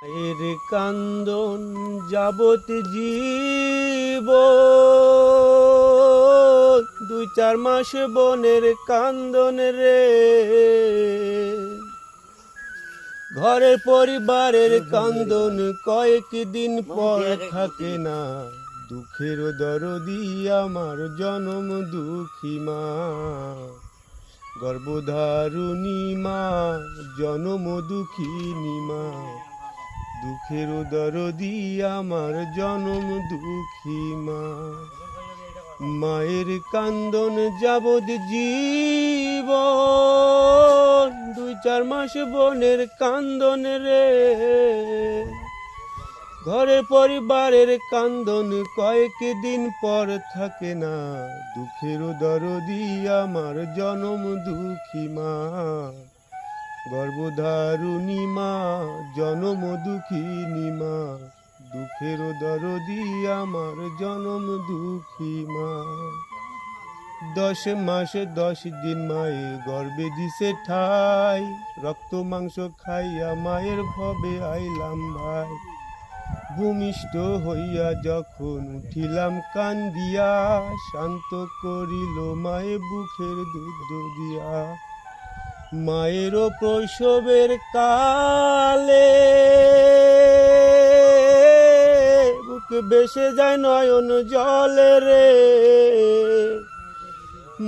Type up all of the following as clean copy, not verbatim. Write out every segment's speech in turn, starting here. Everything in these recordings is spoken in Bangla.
এর কান্দন যাবত জীব 2-4 মাস বনের কান্দন রে, ঘরের পরিবারের কান্দন কয়েকদিন পর থাকে না। দুঃখের দরদি আমার জনম দুঃখী মা, গর্ভধারুণী মা, জনম দুঃখিনী মা। দুঃখের দরদি আমার জনম দুঃখী মা। মায়ের কান্দন যাবৎ জীবন 2-4 মাস বনের কান্দন রে, ঘরের পরিবারের কান্দন কয়েকদিন পর থাকে না। দুঃখের দরদি আমার জনম দুঃখী মা, গর্ভধারুণী মা, জনম দুঃখিনী মা। দুঃখের দরদি আমার জনম দুঃখী মা। 10 মাস 10 দিন মায়ে গর্ভে দিছে ঠাই, রক্ত মাংস খাইয়া মায়ের ভবে আইলাম ভাই। ভূমিষ্ঠ হইয়া যখন উঠিলাম কান্দিয়া, শান্ত করিল মায়ে বুকের দুধ দিয়া। মায়েরও প্রসবের কালে বুকে বেসে যায় নয়ন জলে রে,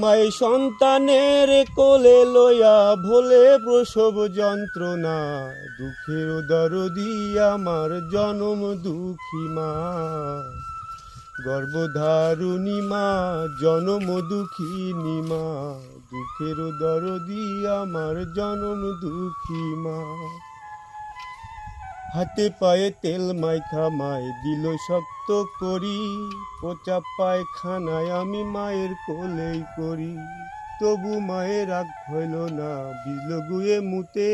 মায়ের সন্তানের কোলে লইয়া ভোলে প্রসব যন্ত্রণা। দুঃখের দরদি আমার জনম দুঃখী মা, গর্ভধারুণী মা, জনম দুঃখিনী মা। দুঃখের দরদি আমার জনম দুঃখী মা। হাতে পায়ে তেল মাইখা মায় দিল শক্ত করি, পচা পায়খানায় আমি মায়ের কোলেই করি। তবু মায়ের রাগ হইল না, বিল গুয়ে মুতে,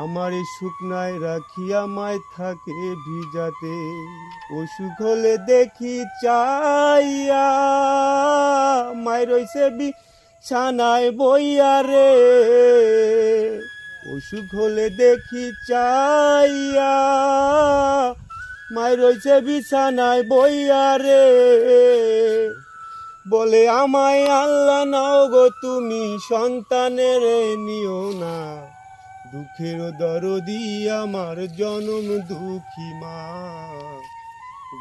আমার শুকনায় রাখিয়া মায় থাকে ভিজাতে। অসুখ হলে দেখি চাইয়া মায় রইছে বিছানায় বইয়া রে, অসুখ হলে দেখি চাইয়া মায় রইছে বিছানায় বইয়া রে। বলে আমায় আল্লাহ নাও গো তুমি, সন্তানের নিও না। দুঃখের দরদি আমার জনম দুঃখী মা,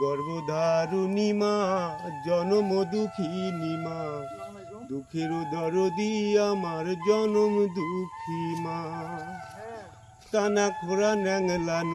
গর্ভধারুণী মা, জনম দুঃখিনী মা। দুঃখের দরদি আমার জনম দুঃখী মা। টানা খোরা ন্যাংলা